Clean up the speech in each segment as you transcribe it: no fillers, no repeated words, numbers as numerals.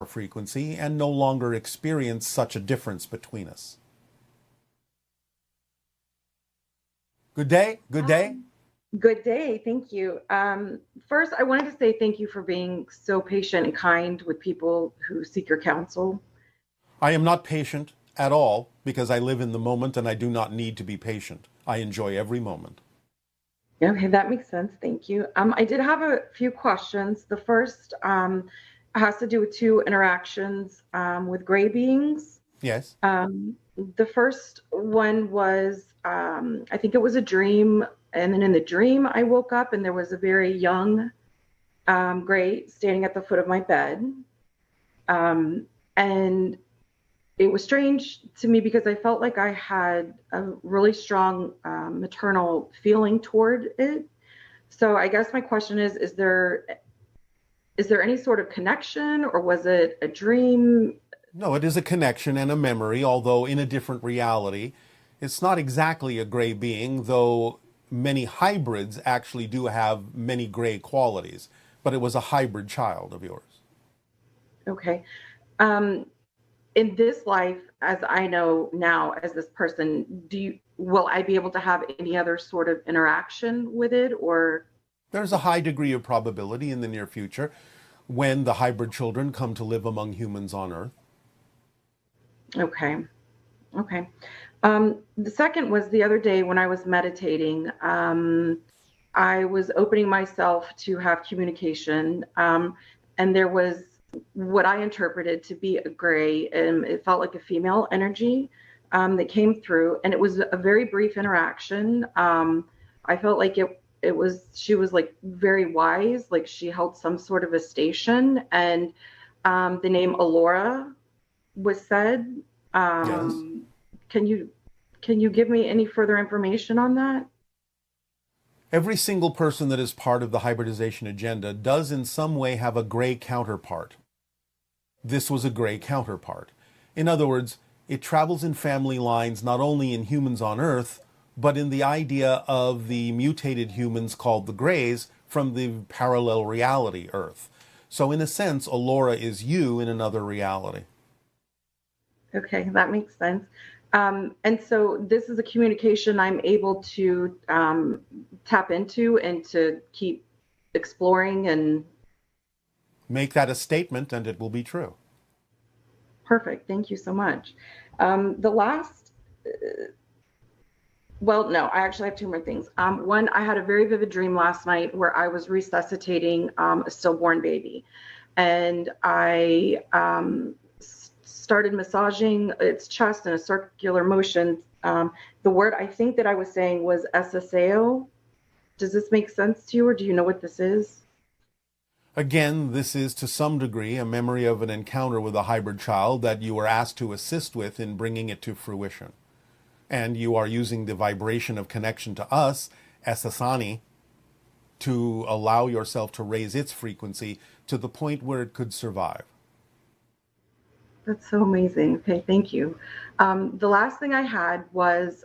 frequency and no longer experience such a difference between us. Good day. Good day. Good day. Thank you. First, I wanted to say thank you for being so patient and kind with people who seek your counsel. I am not patient at all because I live in the moment and I do not need to be patient. I enjoy every moment. Okay, that makes sense. Thank you. I did have a few questions. The first has to do with two interactions with gray beings. Yes. The first one was, I think it was a dream. And then in the dream, I woke up and there was a very young gray standing at the foot of my bed. And it was strange to me because I felt like I had a really strong maternal feeling toward it. So I guess my question is there any sort of connection, or was it a dream? No, it is a connection and a memory, although in a different reality. It's not exactly a gray being, though many hybrids actually do have many gray qualities, but it was a hybrid child of yours. Okay. Um, in this life, as I know now, as this person, will I be able to have any other sort of interaction with it, or? There's a high degree of probability in the near future when the hybrid children come to live among humans on Earth. Okay. Okay. The second was the other day when I was meditating. I was opening myself to have communication, and there was what I interpreted to be a gray, and it felt like a female energy that came through, and it was a very brief interaction. I felt like it was she was like very wise, like she held some sort of a station, and the name Alora was said. Yes. Um, can you give me any further information on that? Every single person that is part of the hybridization agenda does in some way have a gray counterpart. This was a gray counterpart. In other words, it travels in family lines not only in humans on Earth, but in the idea of the mutated humans called the Greys from the parallel reality Earth. So in a sense, Alora is you in another reality. Okay, that makes sense. And so this is a communication I'm able to tap into and to keep exploring, and Make that a statement and it will be true. perfect. Thank you so much. The last, well, no, I actually have two more things. One, I had a very vivid dream last night where I was resuscitating a stillborn baby, and I started massaging its chest in a circular motion. The word I think that I was saying was SSAO. Does this make sense to you, or do you know what this is? Again, this is to some degree a memory of an encounter with a hybrid child that you were asked to assist with in bringing it to fruition. And you are using the vibration of connection to us, Esasani, to allow yourself to raise its frequency to the point where it could survive. That's so amazing. Okay, thank you. The last thing I had was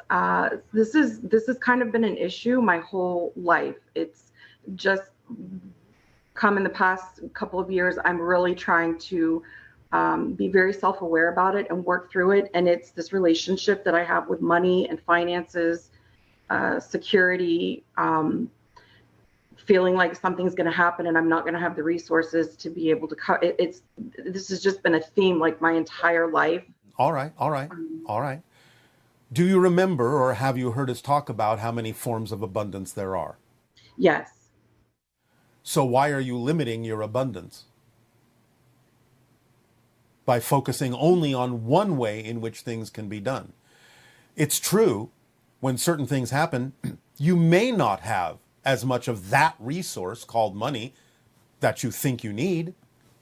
this has kind of been an issue my whole life. It's just come in the past couple of years. I'm really trying to be very self-aware about it and work through it. And it's this relationship that I have with money and finances, security, feeling like something's going to happen and I'm not going to have the resources to be able to this has just been a theme like my entire life. All right, all right, all right. Do you remember or have you heard us talk about how many forms of abundance there are? Yes. So why are you limiting your abundance? By focusing only on one way in which things can be done. It's true, when certain things happen, you may not have as much of that resource called money that you think you need,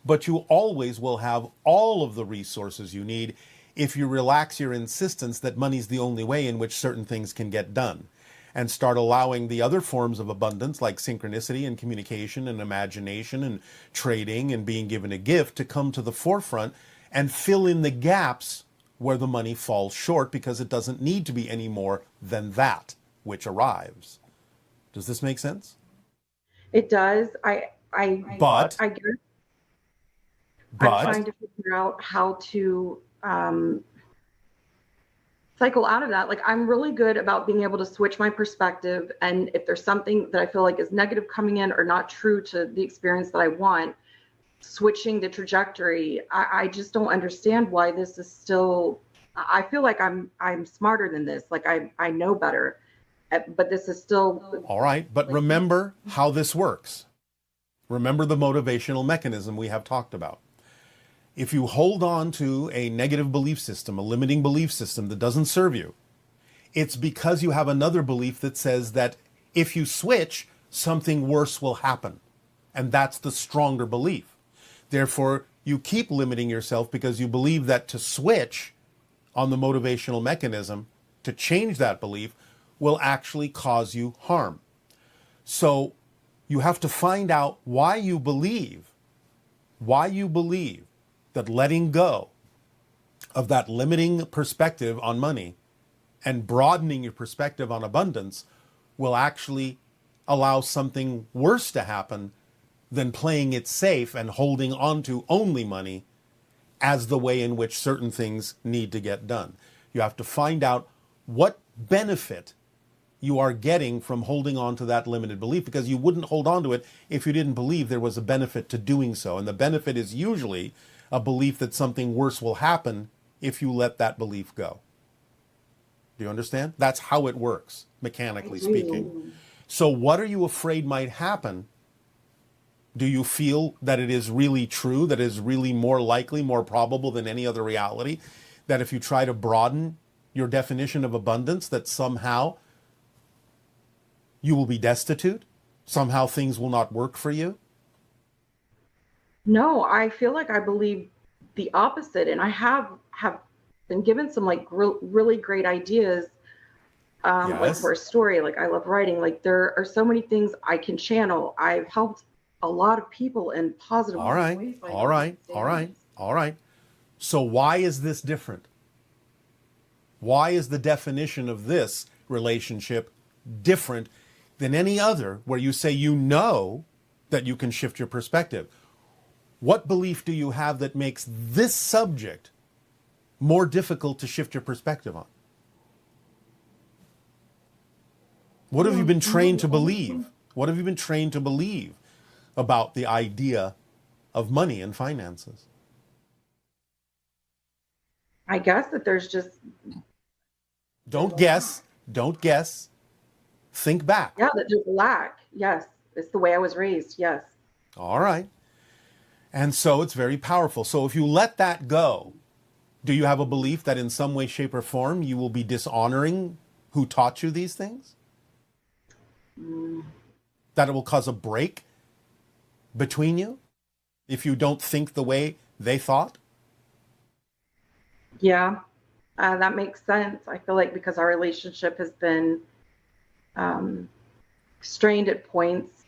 but you always will have all of the resources you need if you relax your insistence that money's the only way in which certain things can get done and start allowing the other forms of abundance like synchronicity and communication and imagination and trading and being given a gift to come to the forefront and fill in the gaps where the money falls short because it doesn't need to be any more than that which arrives. Does this make sense? It does. I But I guess I'm But trying to figure out how to cycle out of that. Like, I'm really good about being able to switch my perspective. And if there's something that I feel like is negative coming in or not true to the experience that I want, switching the trajectory. I just don't understand why this is still, I feel like I'm smarter than this. Like I know better, but this is still. all right, but remember how this works. Remember the motivational mechanism we have talked about. If you hold on to a negative belief system, a limiting belief system that doesn't serve you, it's because you have another belief that says that if you switch, something worse will happen. And that's the stronger belief. Therefore, you keep limiting yourself because you believe that to switch on the motivational mechanism, to change that belief, will actually cause you harm. So you have to find out why you believe that letting go of that limiting perspective on money and broadening your perspective on abundance will actually allow something worse to happen than playing it safe and holding on to only money as the way in which certain things need to get done. You have to find out what benefit you are getting from holding on to that limited belief, because you wouldn't hold on to it if you didn't believe there was a benefit to doing so. And the benefit is usually a belief that something worse will happen if you let that belief go. Do you understand? That's how it works, mechanically speaking. So what are you afraid might happen? Do you feel that it is really true, that it is really more likely, more probable than any other reality, that if you try to broaden your definition of abundance, that somehow you will be destitute? Somehow things will not work for you? No, I feel like I believe the opposite, and I have been given some like really great ideas, like Yes. for a story. Like I love writing. Like there are so many things I can channel. I've helped a lot of people in positive All right. ways. By All right. All right. All right. So why is this different? Why is the definition of this relationship different than any other where you say you know that you can shift your perspective? What belief do you have that makes this subject more difficult to shift your perspective on? What have you been trained to believe? What have you been trained to believe about the idea of money and finances? I guess that there's just Don't guess. Don't guess. Think back. yeah, that there's lack. Yes, it's the way I was raised. Yes. All right. And so it's very powerful. So if you let that go, do you have a belief that in some way, shape, or form you will be dishonoring who taught you these things? That it will cause a break between you if you don't think the way they thought? Yeah, that makes sense. I feel like because our relationship has been strained at points.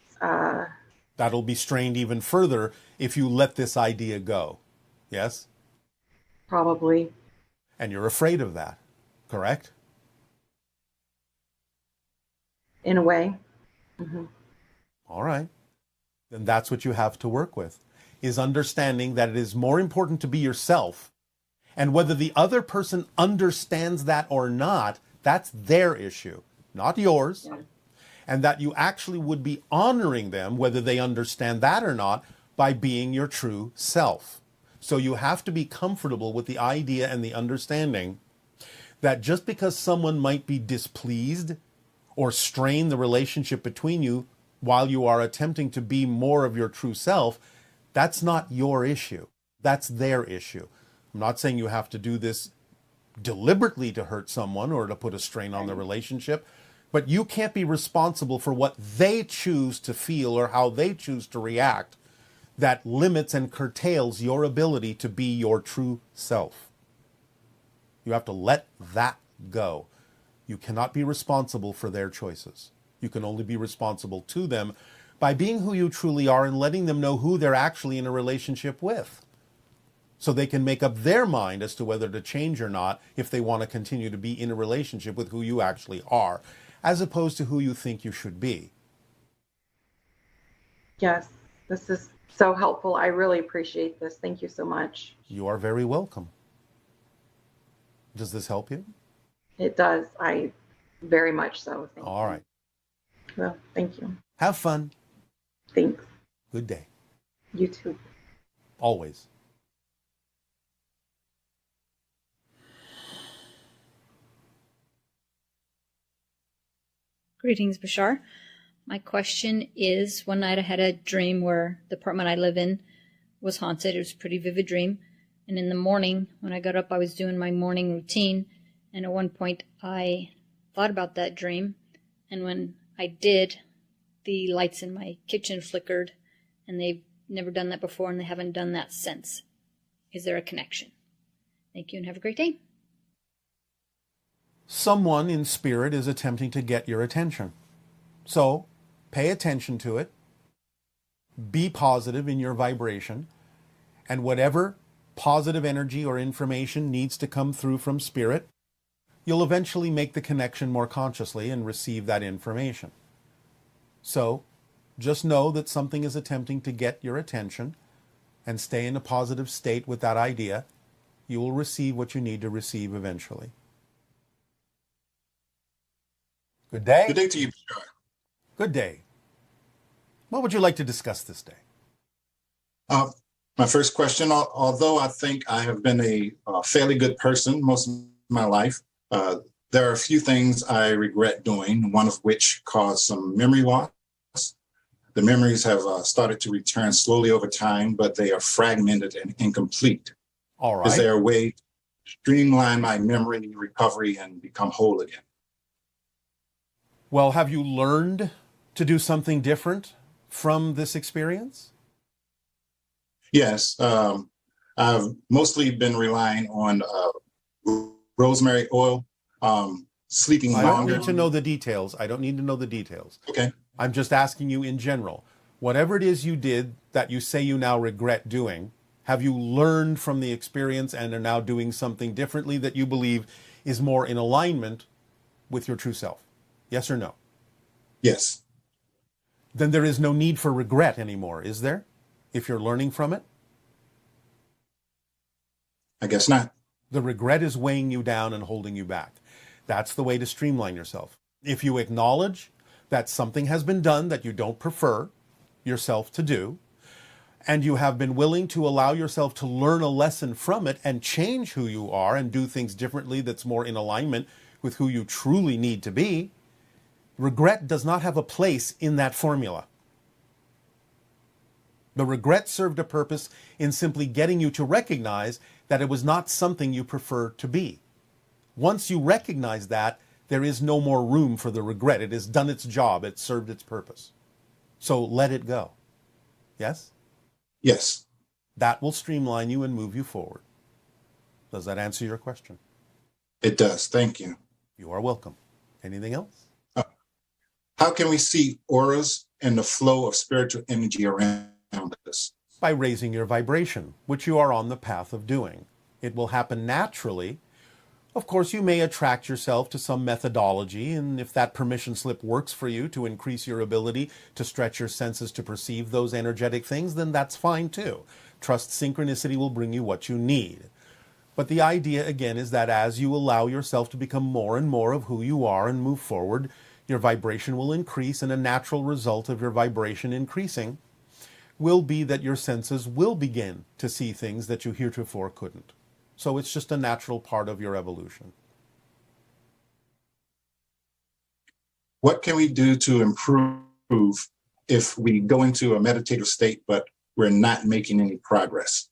That'll be strained even further if you let this idea go. Yes? Probably. And you're afraid of that, correct? In a way. Mm-hmm. All right. Then that's what you have to work with, is understanding that it is more important to be yourself. And whether the other person understands that or not, that's their issue, not yours. Yeah. And that you actually would be honoring them, whether they understand that or not, by being your true self. So you have to be comfortable with the idea and the understanding that just because someone might be displeased or strain the relationship between you while you are attempting to be more of your true self, that's not your issue. That's their issue. I'm not saying you have to do this deliberately to hurt someone or to put a strain on the relationship, but you can't be responsible for what they choose to feel or how they choose to react that limits and curtails your ability to be your true self. You have to let that go. You cannot be responsible for their choices. You can only be responsible to them by being who you truly are and letting them know who they're actually in a relationship with, so they can make up their mind as to whether to change or not if they want to continue to be in a relationship with who you actually are, as opposed to who you think you should be. Yes, this is so helpful. I really appreciate this. Thank you so much. You are very welcome. Does this help you? It does. I very much so. Thank All you. right. Well, thank you. Have fun. Thanks. Good day. You too. Always. Greetings, Bashar. My question is, one night I had a dream where the apartment I live in was haunted. It was a pretty vivid dream. And in the morning, when I got up, I was doing my morning routine. And at one point, I thought about that dream. And when I did, the lights in my kitchen flickered. And they've never done that before, and they haven't done that since. Is there a connection? Thank you, and have a great day. Someone in spirit is attempting to get your attention. So pay attention to it. Be positive in your vibration. And whatever positive energy or information needs to come through from spirit, you'll eventually make the connection more consciously and receive that information. So just know that something is attempting to get your attention, and stay in a positive state with that idea. You will receive what you need to receive eventually. Good day. Good day to you, Bashar. Good day. What would you like to discuss this day? My first question, although I think I have been a fairly good person most of my life, there are a few things I regret doing, one of which caused some memory loss. The memories have started to return slowly over time, but they are fragmented and incomplete. All right. Is there a way to streamline my memory recovery and become whole again? Well, have you learned to do something different from this experience? Yes. I've mostly been relying on rosemary oil, sleeping I don't longer. need to know the details. I don't need to know the details. Okay. I'm just asking you in general. Whatever it is you did that you say you now regret doing, have you learned from the experience and are now doing something differently that you believe is more in alignment with your true self? Yes or no? Yes. Then there is no need for regret anymore, is there? If you're learning from it? I guess not. The regret is weighing you down and holding you back. That's the way to streamline yourself. If you acknowledge that something has been done that you don't prefer yourself to do, and you have been willing to allow yourself to learn a lesson from it and change who you are and do things differently that's more in alignment with who you truly need to be, regret does not have a place in that formula. The regret served a purpose in simply getting you to recognize that it was not something you prefer to be. Once you recognize that, there is no more room for the regret. It has done its job. It served its purpose. So let it go. Yes? Yes. That will streamline you and move you forward. Does that answer your question? It does. Thank you. You are welcome. Anything else? How can we see auras and the flow of spiritual energy around us? By raising your vibration, which you are on the path of doing. It will happen naturally. Of course, you may attract yourself to some methodology, and if that permission slip works for you to increase your ability to stretch your senses to perceive those energetic things, then that's fine too. Trust synchronicity will bring you what you need. But the idea, again, is that as you allow yourself to become more and more of who you are and move forward, your vibration will increase, and a natural result of your vibration increasing will be that your senses will begin to see things that you heretofore couldn't. So it's just a natural part of your evolution. What can we do to improve if we go into a meditative state, but we're not making any progress?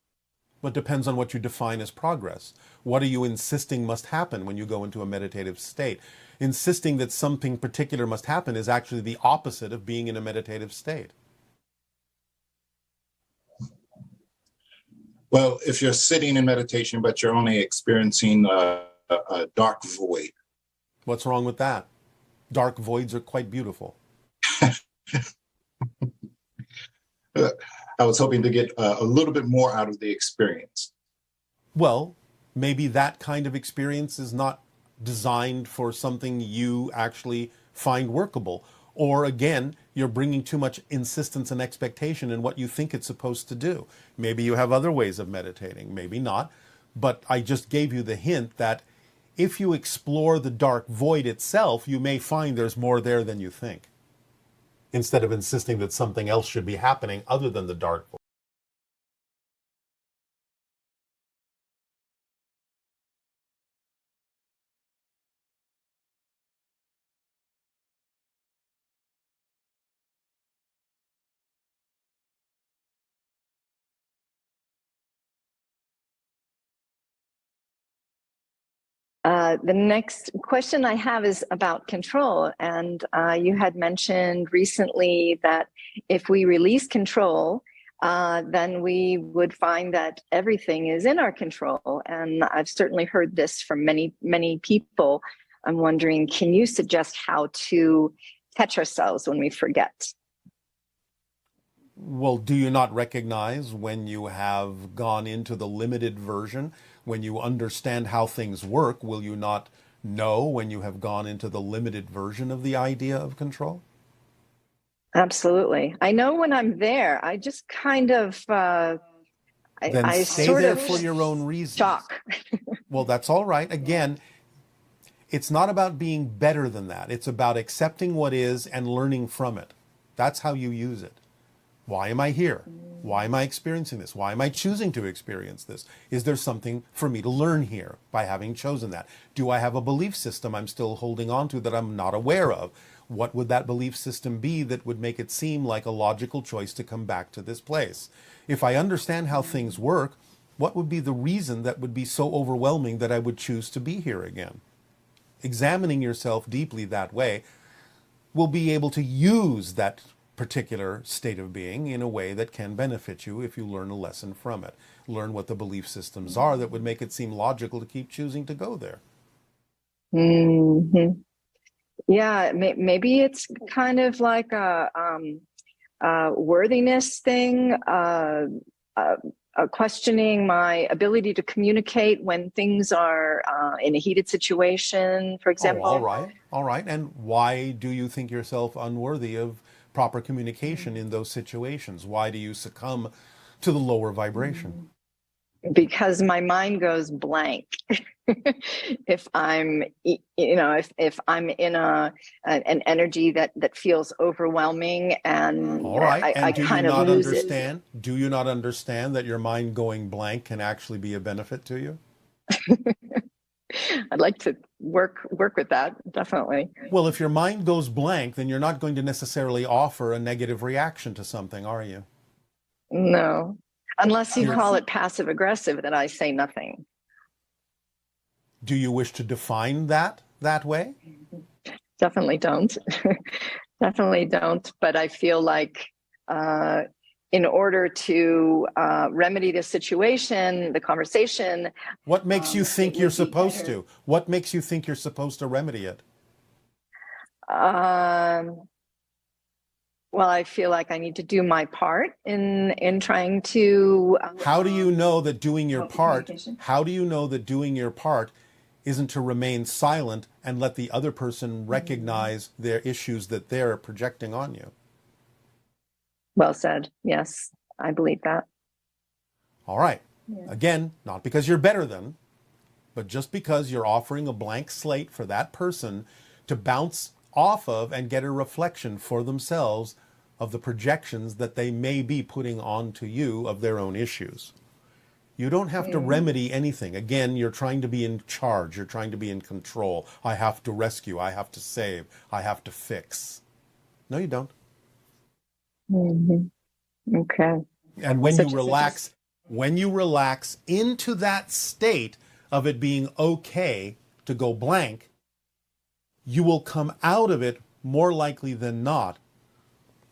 But depends on what you define as progress. What are you insisting must happen when you go into a meditative state? Insisting that something particular must happen is actually the opposite of being in a meditative state. Well, if you're sitting in meditation, but you're only experiencing a dark void. What's wrong with that? Dark voids are quite beautiful. I was hoping to get a little bit more out of the experience. Well, maybe that kind of experience is not designed for something you actually find workable. Or again, You're bringing too much insistence and expectation in what you think it's supposed to do. Maybe you have other ways of meditating, maybe not. But I just gave you the hint that if you explore the dark void itself, you may find there's more there than you think, instead of insisting that something else should be happening other than the dark void. The next question I have is about control. And you had mentioned recently that if we release control, then we would find that everything is in our control. And I've certainly heard this from many, many people. I'm wondering, can you suggest how to catch ourselves when we forget? Well, do you not recognize when you have gone into the limited version, when you understand how things work, will you not know when you have gone into the limited version of the idea of control? Absolutely. I know when I'm there, I just kind of, Then I stay sort there of for your own reasons. shock. Well, that's all right. Again, it's not about being better than that. It's about accepting what is and learning from it. That's how you use it. Why am I here? Why am I experiencing this? Why am I choosing to experience this? Is there something for me to learn here by having chosen that? Do I have a belief system I'm still holding on to that I'm not aware of? What would that belief system be that would make it seem like a logical choice to come back to this place? If I understand how things work, what would be the reason that would be so overwhelming that I would choose to be here again? Examining yourself deeply that way will be able to use that particular state of being in a way that can benefit you if you learn a lesson from it. Learn what the belief systems are that would make it seem logical to keep choosing to go there. Mm-hmm. Yeah, maybe it's kind of like a worthiness thing, questioning my ability to communicate when things are in a heated situation, for example. Oh, all right. And why do you think yourself unworthy of proper communication in those situations? Why do you succumb to the lower vibration? Because my mind goes blank. If I'm, if I'm in an energy that feels overwhelming, and all right, I kind of lose it. Do you not understand that your mind going blank can actually be a benefit to you? I'd like to work with that, definitely. Well, if your mind goes blank, then you're not going to necessarily offer a negative reaction to something, are you? No, unless you call it passive aggressive, that I say nothing. Do you wish to define that way? Definitely don't. Definitely don't. But I feel like in order to remedy the situation, the conversation. What makes you think you're supposed to? What makes you think you're supposed to remedy it? Well, I feel like I need to do my part in trying to. How do you know that doing your part? How do you know that doing your part isn't to remain silent and let the other person recognize their issues that they're projecting on you? Well said. Yes, I believe that. All right. Again, not because you're better than, but just because you're offering a blank slate for that person to bounce off of and get a reflection for themselves of the projections that they may be putting onto you of their own issues. You don't have to remedy anything. Again, you're trying to be in charge. You're trying to be in control. I have to rescue. I have to save. I have to fix. No, you don't. Mm-hmm. Okay. And when you relax into that state of it being okay to go blank, you will come out of it more likely than not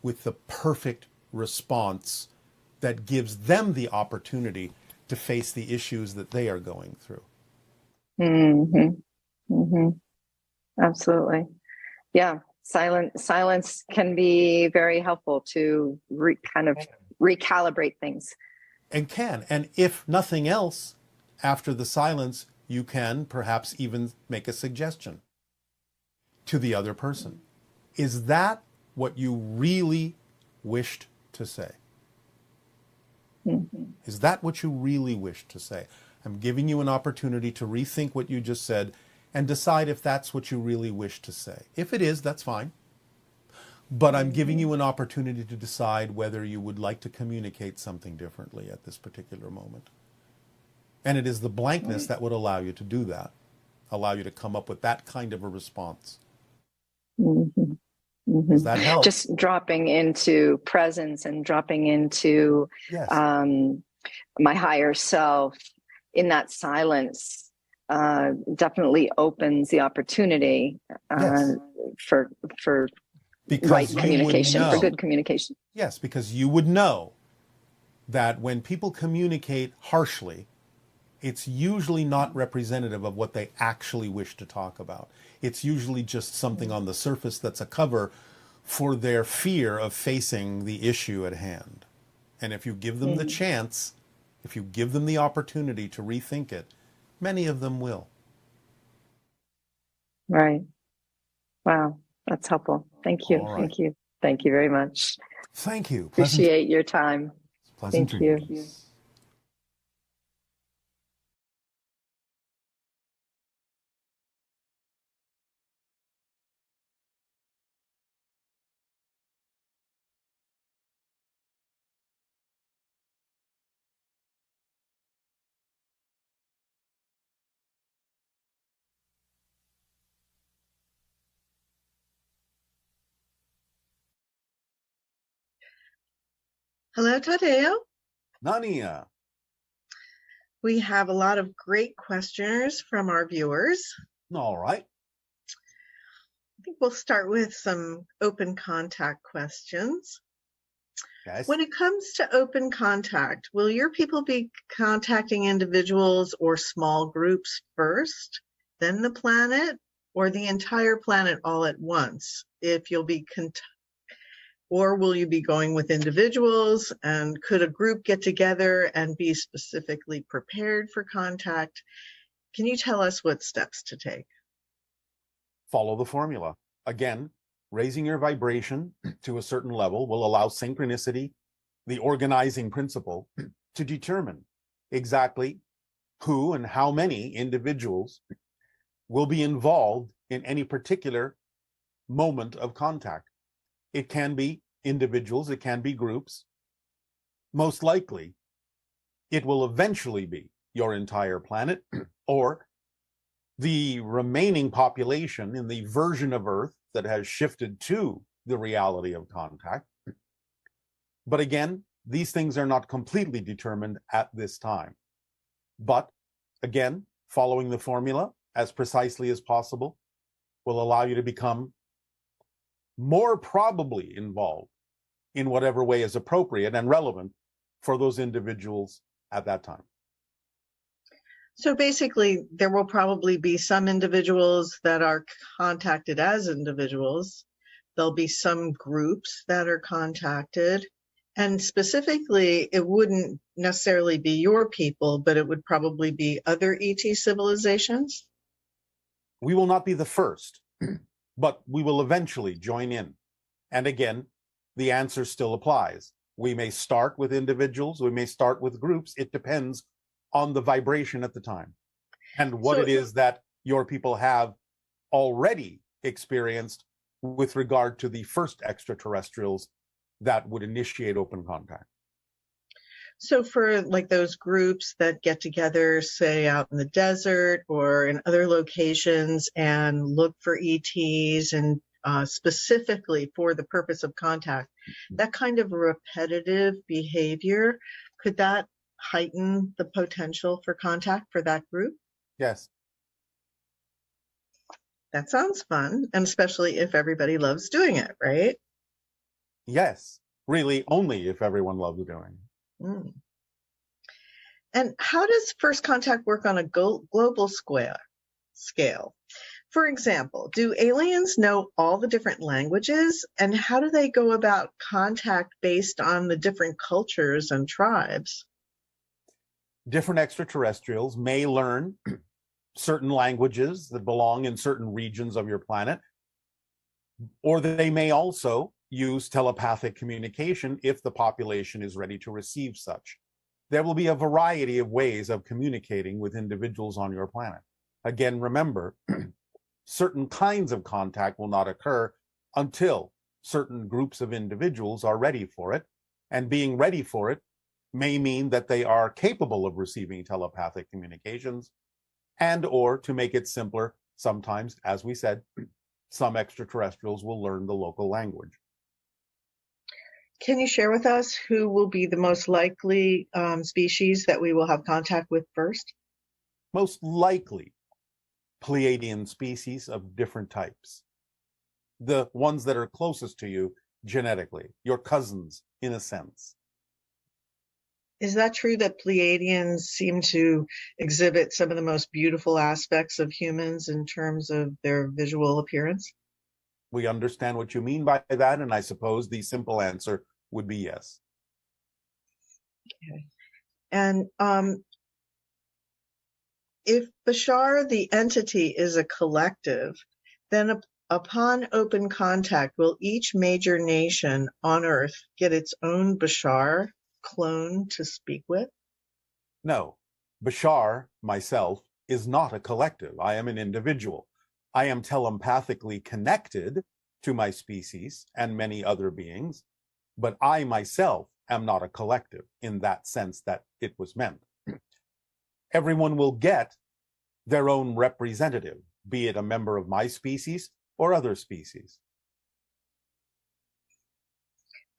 with the perfect response that gives them the opportunity to face the issues that they are going through. Mm-hmm. Mm-hmm. Absolutely. Yeah. Silence can be very helpful to kind of recalibrate things. And if nothing else, after the silence, you can perhaps even make a suggestion to the other person. Is that what you really wished to say? Mm-hmm. Is that what you really wished to say? I'm giving you an opportunity to rethink what you just said and decide if that's what you really wish to say. If it is, that's fine. But I'm giving you an opportunity to decide whether you would like to communicate something differently at this particular moment. And it is the blankness that would allow you to do that, allow you to come up with that kind of a response. Mm-hmm. Mm-hmm. Does that help? Just dropping into presence and dropping into Yes. My higher self in that silence definitely opens the opportunity Yes. for Because right you would communication, for know. good communication. Yes, because you would know that when people communicate harshly, it's usually not representative of what they actually wish to talk about. It's usually just something on the surface that's a cover for their fear of facing the issue at hand. And if you give them the chance, if you give them the opportunity to rethink it, many of them will. Right. Wow. That's helpful. Thank you. All right. Thank you. Thank you very much. Thank you. Appreciate your time. Pleasant Thank you. dreams. Hello, Tadeo. Nania. We have a lot of great questioners from our viewers. All right. I think we'll start with some open contact questions. Yes. When it comes to open contact, will your people be contacting individuals or small groups first, then the planet, or the entire planet all at once? If you'll be or will you be going with individuals, and could a group get together and be specifically prepared for contact? Can you tell us what steps to take? Follow the formula. Again, raising your vibration to a certain level will allow synchronicity, the organizing principle, to determine exactly who and how many individuals will be involved in any particular moment of contact. It can be individuals, it can be groups. Most likely, it will eventually be your entire planet or the remaining population in the version of Earth that has shifted to the reality of contact. But again, these things are not completely determined at this time. But again, following the formula as precisely as possible will allow you to become more probably involved in whatever way is appropriate and relevant for those individuals at that time. So basically, there will probably be some individuals that are contacted as individuals. There'll be some groups that are contacted. And specifically, it wouldn't necessarily be your people, but it would probably be other ET civilizations. We will not be the first, but we will eventually join in. And again, the answer still applies. We may start with individuals, we may start with groups. It depends on the vibration at the time and what it is that your people have already experienced with regard to the first extraterrestrials that would initiate open contact. So for like those groups that get together, say out in the desert or in other locations and look for ETs and specifically for the purpose of contact, that kind of repetitive behavior, could that heighten the potential for contact for that group? Yes. That sounds fun, and especially if everybody loves doing it, right? Yes, really only if everyone loves doing it. Mm. And how does first contact work on a global scale? For example, do aliens know all the different languages, and how do they go about contact based on the different cultures and tribes? Different extraterrestrials may learn certain languages that belong in certain regions of your planet, or they may also use telepathic communication if the population is ready to receive such. There will be a variety of ways of communicating with individuals on your planet. Again, remember, certain kinds of contact will not occur until certain groups of individuals are ready for it, and being ready for it may mean that they are capable of receiving telepathic communications, and or, to make it simpler, sometimes, as we said, some extraterrestrials will learn the local language. Can you share with us who will be the most likely species that we will have contact with first? Most likely, Pleiadian species of different types. The ones that are closest to you genetically, your cousins, in a sense. Is that true that Pleiadians seem to exhibit some of the most beautiful aspects of humans in terms of their visual appearance? We understand what you mean by that, and I suppose the simple answer would be yes. Okay. And if Bashar, the entity, is a collective, then upon open contact, will each major nation on Earth get its own Bashar clone to speak with? No, Bashar, myself, is not a collective. I am an individual. I am telepathically connected to my species and many other beings, but I myself am not a collective in that sense that it was meant. Everyone will get their own representative, be it a member of my species or other species.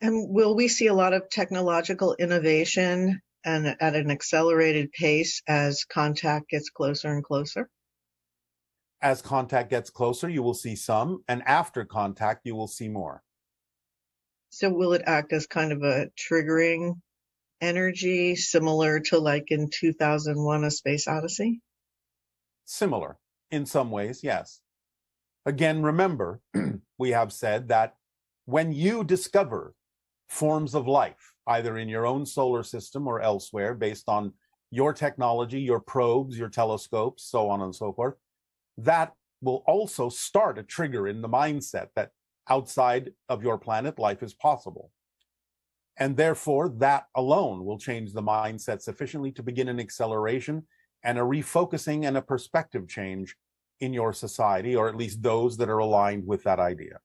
And will we see a lot of technological innovation and at an accelerated pace as contact gets closer and closer? As contact gets closer, you will see some, and after contact, you will see more. So will it act as kind of a triggering energy, similar to like in 2001: A Space Odyssey? Similar, in some ways, yes. Again, remember, we have said that when you discover forms of life, either in your own solar system or elsewhere, based on your technology, your probes, your telescopes, so on and so forth, that will also start a trigger in the mindset that outside of your planet, life is possible. And therefore, that alone will change the mindset sufficiently to begin an acceleration and a refocusing and a perspective change in your society, or at least those that are aligned with that idea.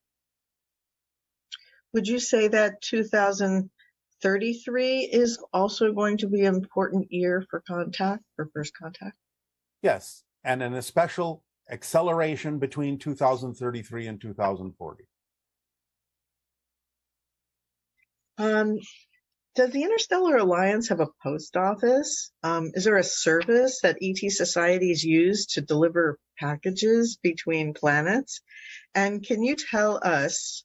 Would you say that 2033 is also going to be an important year for contact, for first contact? Yes, and an especial acceleration between 2033 and 2040. Does the Interstellar Alliance have a post office? Is there a service that ET societies use to deliver packages between planets? And can you tell us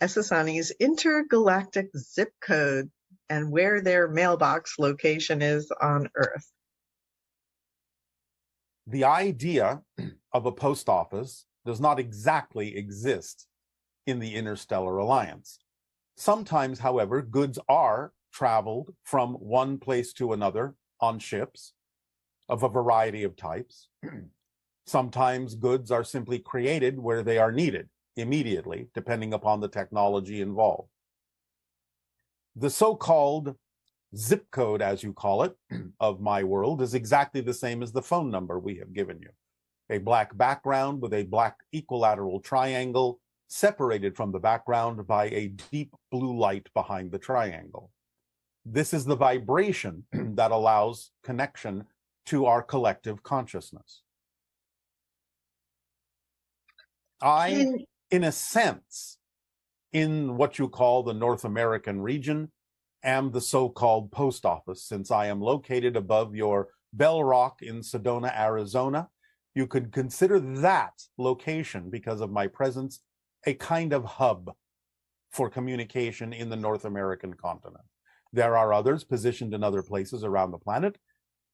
Essassani's intergalactic zip code and where their mailbox location is on Earth? The idea of a post office does not exactly exist in the Interstellar Alliance. Sometimes, however, goods are traveled from one place to another on ships of a variety of types. Sometimes goods are simply created where they are needed immediately, depending upon the technology involved. The so-called zip code, as you call it, of my world is exactly the same as the phone number we have given you. A black background with a black equilateral triangle separated from the background by a deep blue light behind the triangle. This is the vibration that allows connection to our collective consciousness. I, in a sense, in what you call the North American region, am the so-called post office, since I am located above your Bell Rock in Sedona, Arizona. You could consider that location, because of my presence, a kind of hub for communication in the North American continent. There are others positioned in other places around the planet,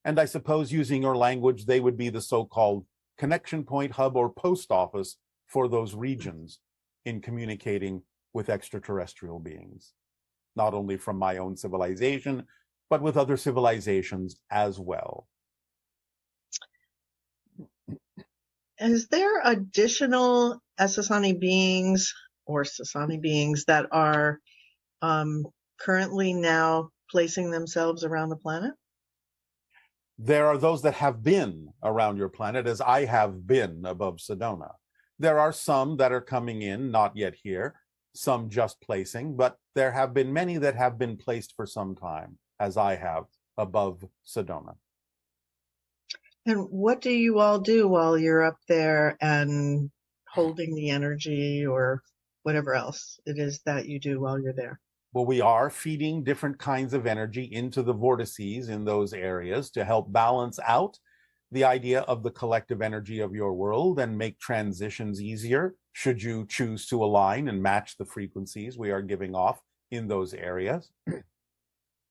and I suppose, using your language, they would be the so-called connection point, hub, or post office for those regions in communicating with extraterrestrial beings, not only from my own civilization, but with other civilizations as well. Is there additional Essassani beings or Sasani beings that are currently now placing themselves around the planet? There are those that have been around your planet, as I have been above Sedona. There are some that are coming in, not yet here, some just placing, but there have been many that have been placed for some time, as I have above Sedona. And what do you all do while you're up there and holding the energy or whatever else it is that you do while you're there? Well, we are feeding different kinds of energy into the vortices in those areas to help balance out the idea of the collective energy of your world and make transitions easier should you choose to align and match the frequencies we are giving off in those areas.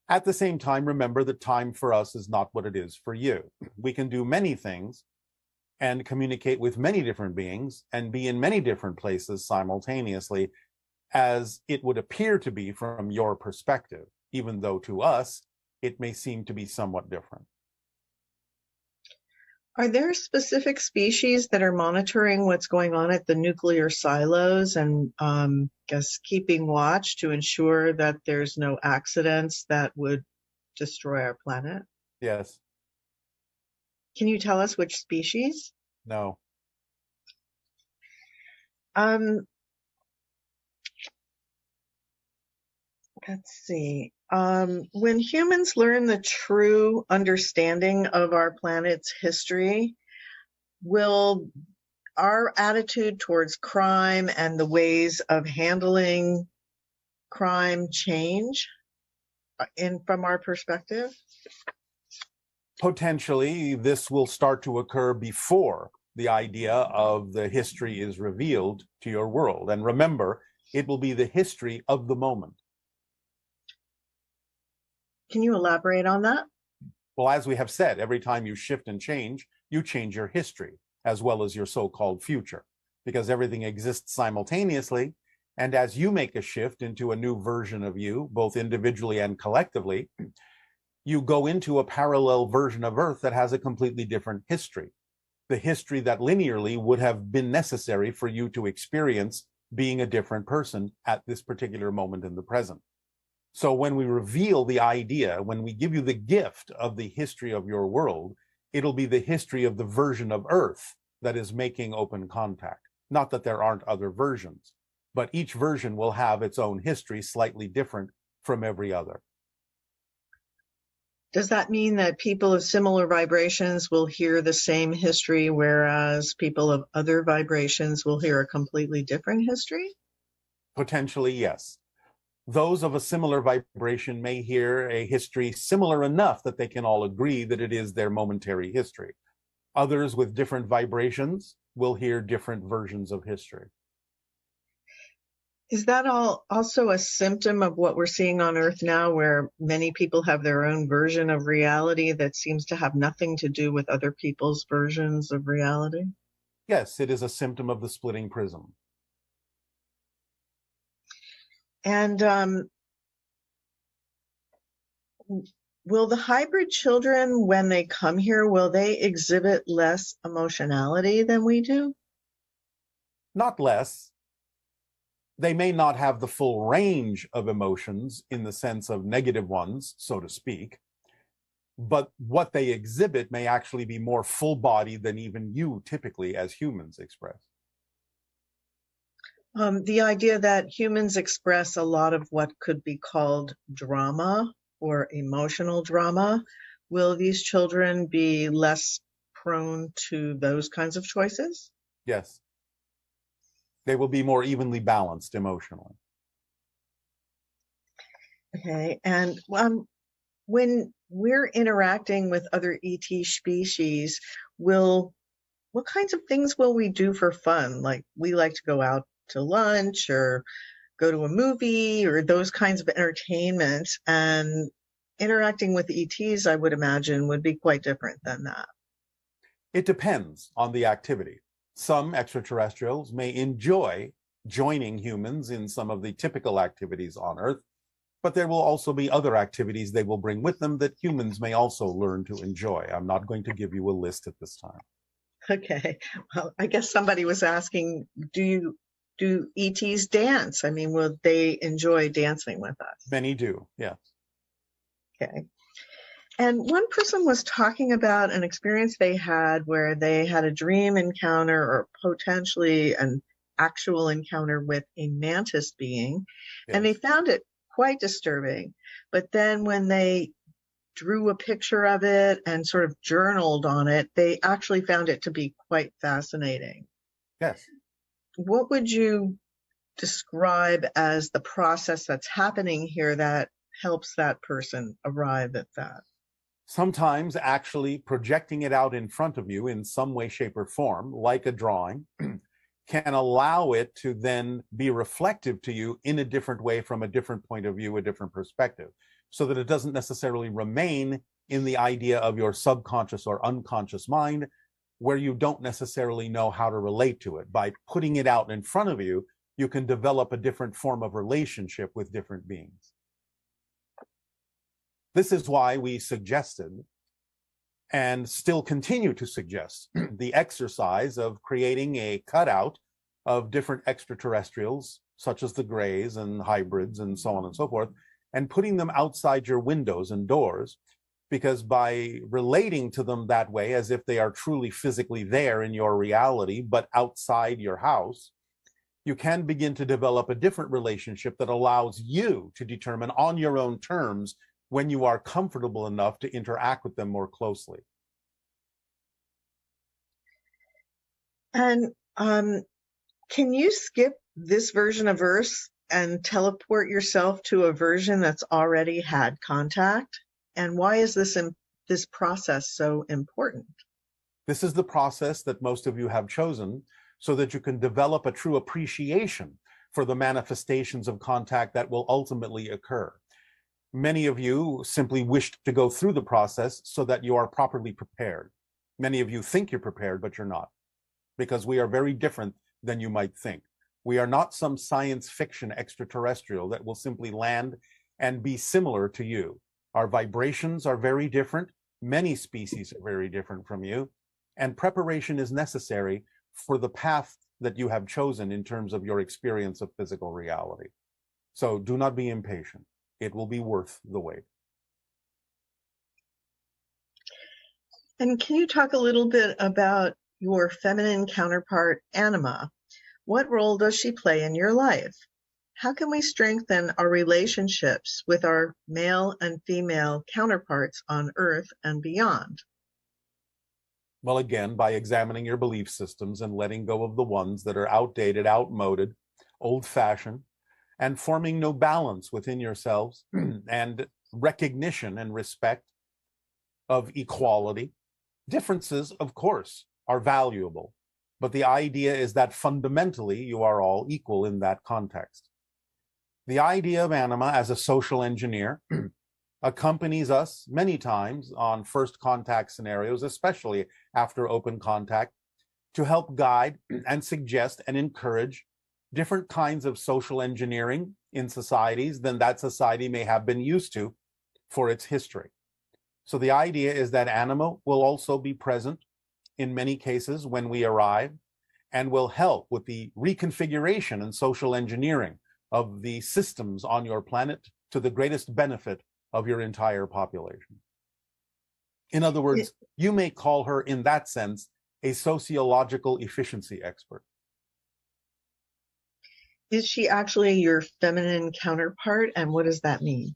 At the same time, remember that time for us is not what it is for you. We can do many things and communicate with many different beings and be in many different places simultaneously, as it would appear to be from your perspective, even though to us, it may seem to be somewhat different. Are there specific species that are monitoring what's going on at the nuclear silos and guess keeping watch to ensure that there's no accidents that would destroy our planet? Yes. Can you tell us which species? No. Let's see. When humans learn the true understanding of our planet's history, will our attitude towards crime and the ways of handling crime change from our perspective? Potentially, this will start to occur before the idea of the history is revealed to your world. And remember, it will be the history of the moment. Can you elaborate on that? Well, as we have said, every time you shift and change, you change your history as well as your so-called future, because everything exists simultaneously. And as you make a shift into a new version of you, both individually and collectively, you go into a parallel version of Earth that has a completely different history, the history that linearly would have been necessary for you to experience being a different person at this particular moment in the present. So when we reveal the idea, when we give you the gift of the history of your world, it'll be the history of the version of Earth that is making open contact. Not that there aren't other versions, but each version will have its own history slightly different from every other. Does that mean that people of similar vibrations will hear the same history, whereas people of other vibrations will hear a completely different history? Potentially, yes. Those of a similar vibration may hear a history similar enough that they can all agree that it is their momentary history. Others with different vibrations will hear different versions of history. Is that also a symptom of what we're seeing on Earth now, where many people have their own version of reality that seems to have nothing to do with other people's versions of reality? Yes, it is a symptom of the splitting prism. And will the hybrid children, when they come here, will they exhibit less emotionality than we do? Not less. They may not have the full range of emotions in the sense of negative ones, so to speak, but what they exhibit may actually be more full-bodied than even you typically as humans express. The idea that humans express a lot of what could be called drama or emotional drama, will these children be less prone to those kinds of choices? Yes. They will be more evenly balanced emotionally. Okay, and when we're interacting with other ET species, what kinds of things will we do for fun? Like, we like to go out to lunch or go to a movie or those kinds of entertainment, and interacting with ETs, I would imagine, would be quite different than that. It depends on the activity. Some extraterrestrials may enjoy joining humans in some of the typical activities on Earth, but there will also be other activities they will bring with them that humans may also learn to enjoy. I'm not going to give you a list at this time. Okay, well, I guess somebody was asking, do you Do ETs dance? I mean, will they enjoy dancing with us? Many do, yes. Okay. And one person was talking about an experience they had where they had a dream encounter or potentially an actual encounter with a mantis being, and they Yes. found it quite disturbing. But then when they drew a picture of it and sort of journaled on it, they actually found it to be quite fascinating. Yes. What would you describe as the process that's happening here that helps that person arrive at that? Sometimes actually projecting it out in front of you in some way, shape, or form, like a drawing, can allow it to then be reflective to you in a different way, from a different point of view, a different perspective, so that it doesn't necessarily remain in the idea of your subconscious or unconscious mind, where you don't necessarily know how to relate to it. By putting it out in front of you, you can develop a different form of relationship with different beings. This is why we suggested, and still continue to suggest, the exercise of creating a cutout of different extraterrestrials, such as the Greys and hybrids and so on and so forth, and putting them outside your windows and doors, because by relating to them that way, as if they are truly physically there in your reality, but outside your house, you can begin to develop a different relationship that allows you to determine on your own terms when you are comfortable enough to interact with them more closely. And can you skip this version of Earth and teleport yourself to a version that's already had contact? And why is this process so important? This is the process that most of you have chosen so that you can develop a true appreciation for the manifestations of contact that will ultimately occur. Many of you simply wish to go through the process so that you are properly prepared. Many of you think you're prepared, but you're not, because we are very different than you might think. We are not some science fiction extraterrestrial that will simply land and be similar to you. Our vibrations are very different. Many species are very different from you, and preparation is necessary for the path that you have chosen in terms of your experience of physical reality. So do not be impatient. It will be worth the wait. And can you talk a little bit about your feminine counterpart, Anima? What role does she play in your life? How can we strengthen our relationships with our male and female counterparts on Earth and beyond? Well, again, by examining your belief systems and letting go of the ones that are outdated, outmoded, old-fashioned, and forming no balance within yourselves and recognition and respect of equality. Differences, of course, are valuable, but the idea is that fundamentally you are all equal in that context. The idea of Anima as a social engineer accompanies us many times on first contact scenarios, especially after open contact, to help guide and suggest and encourage different kinds of social engineering in societies than that society may have been used to for its history. So the idea is that Anima will also be present in many cases when we arrive, and will help with the reconfiguration and social engineering of the systems on your planet to the greatest benefit of your entire population. In other words, you may call her, in that sense, a sociological efficiency expert. Is she actually your feminine counterpart, and what does that mean?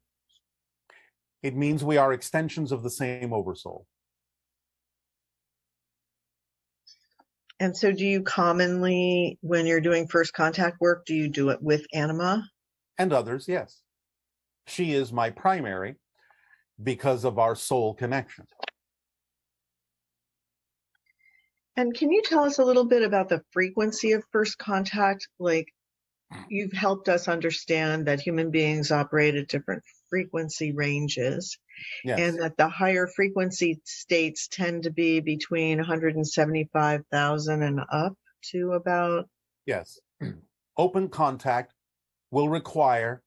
It means we are extensions of the same oversoul. And so do you commonly, when you're doing first contact work, do you do it with Anima? And others, yes. She is my primary because of our soul connection. And can you tell us a little bit about the frequency of first contact? Like, you've helped us understand that human beings operate at different frequency ranges, Yes. and that the higher frequency states tend to be between 175,000 and up to about... Yes. Open contact will require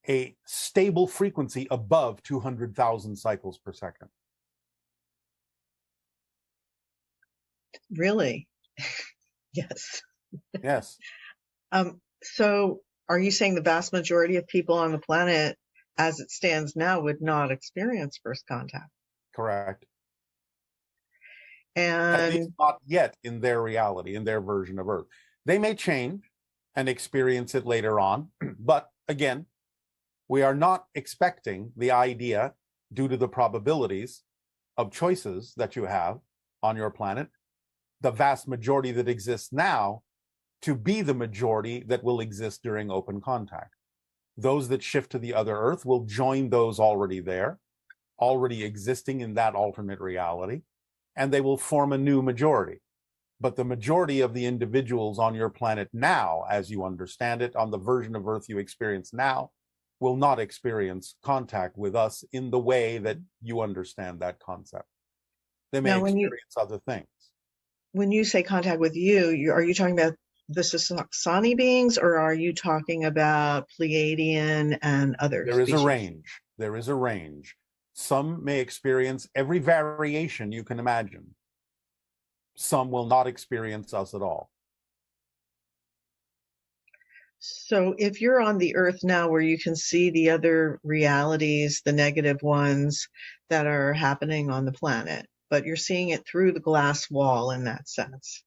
a stable frequency above 200,000 cycles per second. Really? Yes. Yes. So are you saying the vast majority of people on the planet, as it stands now, would not experience first contact? Correct. At least And not yet in their reality, in their version of Earth. They may change and experience it later on, but again, we are not expecting the idea, due to the probabilities of choices that you have on your planet, the vast majority that exists now, to be the majority that will exist during open contact. Those that shift to the other Earth will join those already there, already existing in that alternate reality, and they will form a new majority. But the majority of the individuals on your planet now, as you understand it, on the version of Earth you experience now, will not experience contact with us in the way that you understand that concept. They may experience other things. When you say contact with you, are you talking about the Sasani beings, or are you talking about Pleiadian and other There is species? a range. There is a range. Some may experience every variation you can imagine. Some will not experience us at all. So if you're on the Earth now where you can see the other realities, the negative ones that are happening on the planet, but you're seeing it through the glass wall in that sense,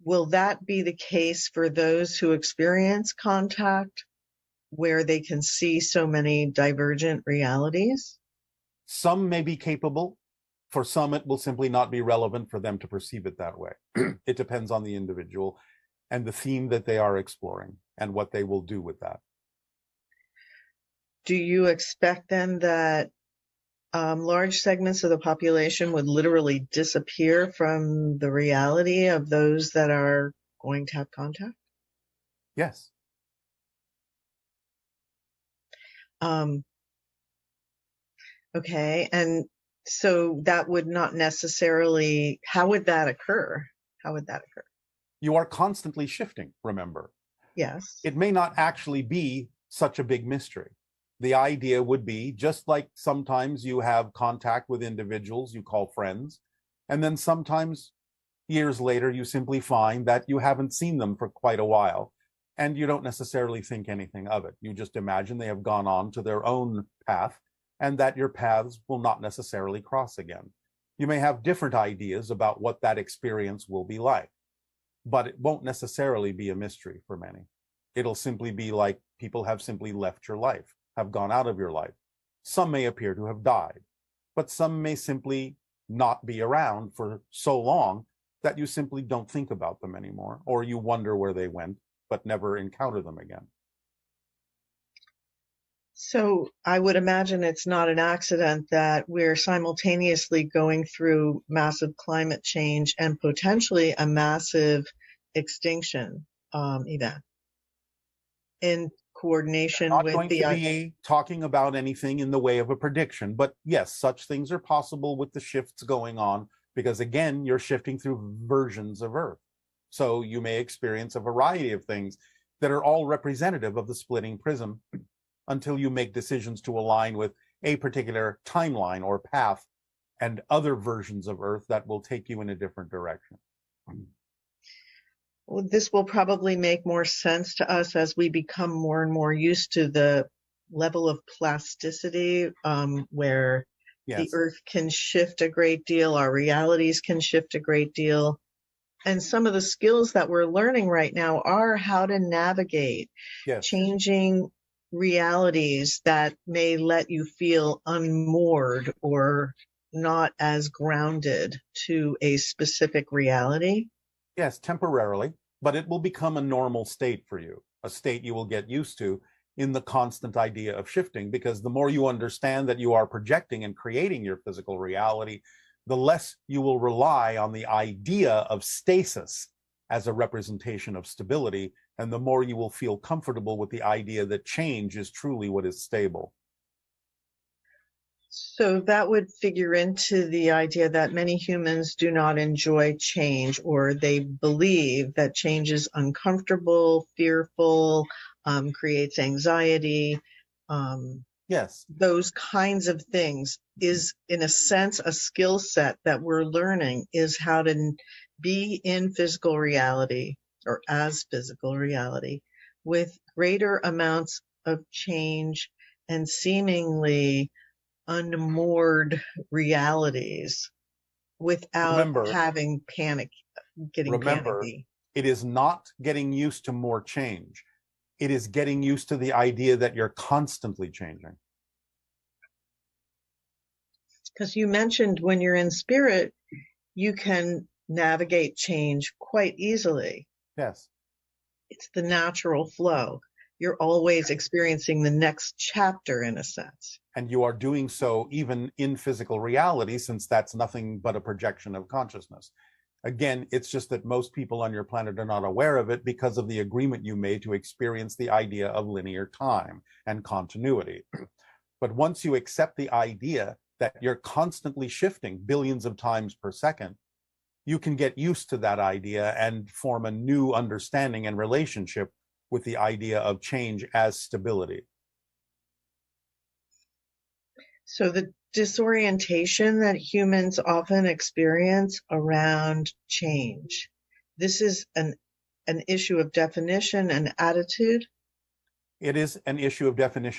will that be the case for those who experience contact, where they can see so many divergent realities? Some may be capable. For some, it will simply not be relevant for them to perceive it that way. It depends on the individual and the theme that they are exploring and what they will do with that. Do you expect then that large segments of the population would literally disappear from the reality of those that are going to have contact? Yes. Okay, and so that would not necessarily, how would that occur? How would that occur? You are constantly shifting, remember. Yes. It may not actually be such a big mystery. The idea would be, just like sometimes you have contact with individuals you call friends, and then sometimes years later you simply find that you haven't seen them for quite a while, and you don't necessarily think anything of it. You just imagine they have gone on to their own path, and that your paths will not necessarily cross again. You may have different ideas about what that experience will be like, but it won't necessarily be a mystery for many. It'll simply be like people have simply left your life, have gone out of your life. Some may appear to have died, but some may simply not be around for so long that you simply don't think about them anymore, or you wonder where they went, but never encounter them again. So I would imagine it's not an accident that we're simultaneously going through massive climate change and potentially a massive extinction event in coordination Not with going to be talking about anything in the way of a prediction, but yes, such things are possible with the shifts going on, because again, you're shifting through versions of Earth. So you may experience a variety of things that are all representative of the splitting prism, until you make decisions to align with a particular timeline or path and other versions of Earth that will take you in a different direction. Well, this will probably make more sense to us as we become more and more used to the level of plasticity, where the Earth can shift a great deal, our realities can shift a great deal. And some of the skills that we're learning right now are how to navigate changing realities that may let you feel unmoored or not as grounded to a specific reality. Yes, temporarily, but it will become a normal state for you, a state you will get used to in the constant idea of shifting, because the more you understand that you are projecting and creating your physical reality, the less you will rely on the idea of stasis as a representation of stability, and the more you will feel comfortable with the idea that change is truly what is stable. So that would figure into the idea that many humans do not enjoy change, or they believe that change is uncomfortable, fearful, creates anxiety. Yes. Those kinds of things is, in a sense, a skill set that we're learning, is how to be in physical reality or as physical reality, with greater amounts of change and seemingly unmoored realities without Remember, having getting remember, panicky. it is not getting used to more change. It is getting used to the idea that you're constantly changing. Because you mentioned when you're in spirit, you can navigate change quite easily. Yes. It's the natural flow. You're always experiencing the next chapter in a sense. And you are doing so even in physical reality, since that's nothing but a projection of consciousness. Again, it's just that most people on your planet are not aware of it because of the agreement you made to experience the idea of linear time and continuity. But once you accept the idea that you're constantly shifting billions of times per second, you can get used to that idea and form a new understanding and relationship with the idea of change as stability. So the disorientation that humans often experience around change, this is an issue of definition and attitude. It is an issue of definition